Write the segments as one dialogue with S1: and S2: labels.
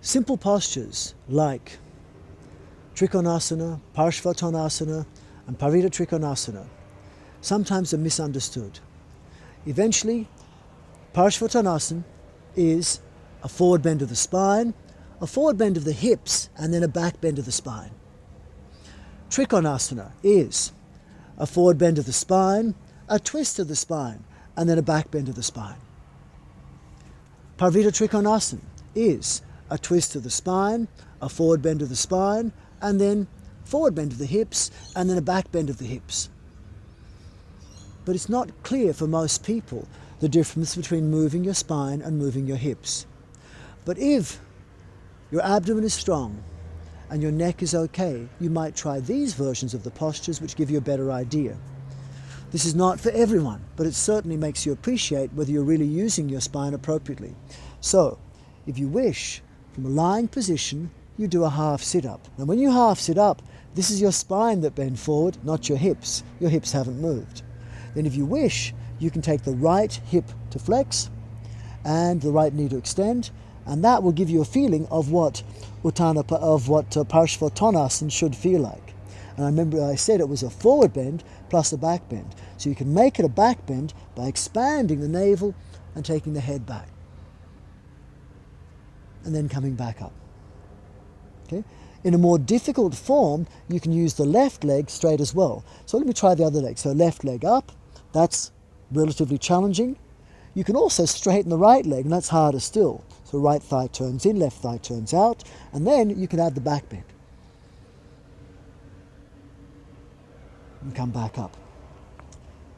S1: Simple postures like Trikonasana, Parsvotonasana and Parivritta Trikonasana sometimes are misunderstood. Eventually, Parsvotonasana is a forward bend of the spine, a forward bend of the hips, and then a back bend of the spine. Trikonasana is a forward bend of the spine, a twist of the spine, and then a back bend of the spine. Parivritta Trikonasana is a twist of the spine, a forward bend of the spine, and then forward bend of the hips, and then a back bend of the hips. But it's not clear for most people the difference between moving your spine and moving your hips. But if your abdomen is strong and your neck is okay, you might try these versions of the postures which give you a better idea. This is not for everyone, but it certainly makes you appreciate whether you're really using your spine appropriately. So, if you wish, from a lying position, you do a half sit-up. Now when you half sit up, this is your spine that bends forward, not your hips. Your hips haven't moved. Then if you wish, you can take the right hip to flex and the right knee to extend, and that will give you a feeling of what Parsvotonasana should feel like. And I remember I said it was a forward bend plus a back bend. So you can make it a back bend by expanding the navel and taking the head back. And then coming back up. Okay? In a more difficult form, you can use the left leg straight as well. So let me try the other leg. So left leg up, that's relatively challenging. You can also straighten the right leg, and that's harder still. So right thigh turns in, left thigh turns out, and then you can add the back bend. And come back up.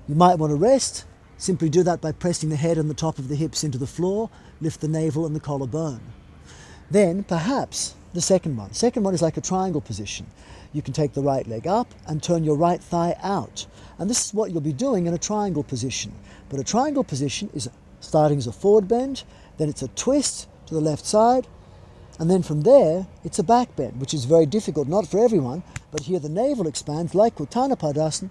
S1: You might want to rest. Simply do that by pressing the head and the top of the hips into the floor, lift the navel and the collarbone. Then perhaps the second one. Second one is like a triangle position. You can take the right leg up and turn your right thigh out. And this is what you'll be doing in a triangle position. But a triangle position is starting as a forward bend, then it's a twist to the left side, and then from there it's a back bend, which is very difficult, not for everyone, but here the navel expands like Utthana Padasana,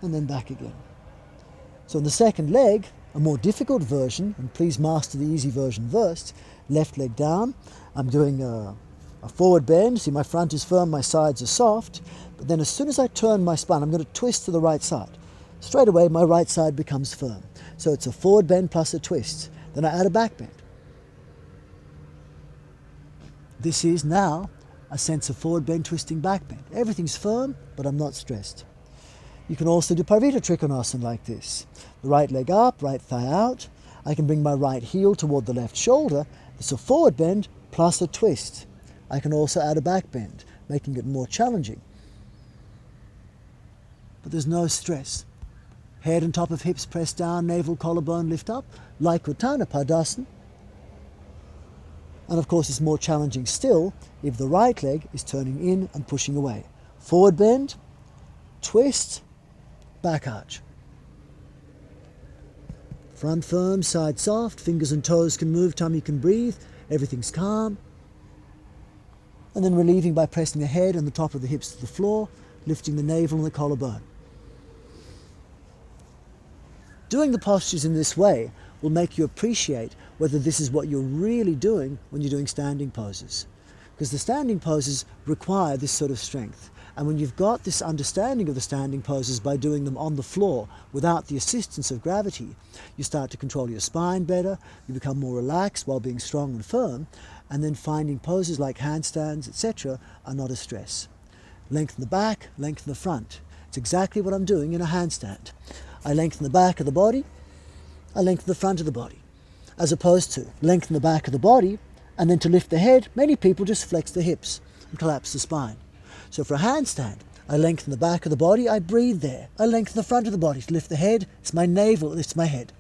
S1: and then back again. So in the second leg, a more difficult version, and please master the easy version first, left leg down. I'm doing a forward bend. See, my front is firm, my sides are soft, but then as soon as I turn my spine, I'm going to twist to the right side. Straight away, my right side becomes firm. So it's a forward bend plus a twist. Then I add a back bend. This is now a sense of forward bend, twisting, back bend. Everything's firm, but I'm not stressed. You can also do Parivritta Trikonasana like this. The right leg up, right thigh out. I can bring my right heel toward the left shoulder. It's a forward bend plus a twist. I can also add a back bend, making it more challenging. But there's no stress. Head and top of hips press down, navel, collarbone lift up, like Utthana Padasana. And of course it's more challenging still if the right leg is turning in and pushing away. Forward bend, twist, back arch. Front firm, side soft, fingers and toes can move, tummy can breathe, everything's calm. And then relieving by pressing the head and the top of the hips to the floor, lifting the navel and the collarbone. Doing the postures in this way will make you appreciate whether this is what you're really doing when you're doing standing poses. Because the standing poses require this sort of strength. And when you've got this understanding of the standing poses by doing them on the floor without the assistance of gravity, you start to control your spine better, you become more relaxed while being strong and firm, and then finding poses like handstands, etc. are not a stress. Lengthen the back, lengthen the front. It's exactly what I'm doing in a handstand. I lengthen the back of the body, I lengthen the front of the body, as opposed to lengthen the back of the body, and then to lift the head, many people just flex the hips and collapse the spine. So for a handstand, I lengthen the back of the body, I breathe there. I lengthen the front of the body to lift the head, it's my navel, it's my head.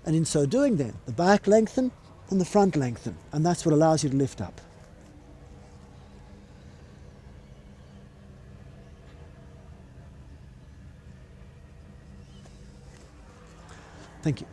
S1: And in so doing then, the back lengthen and the front lengthen, and that's what allows you to lift up. Thank you.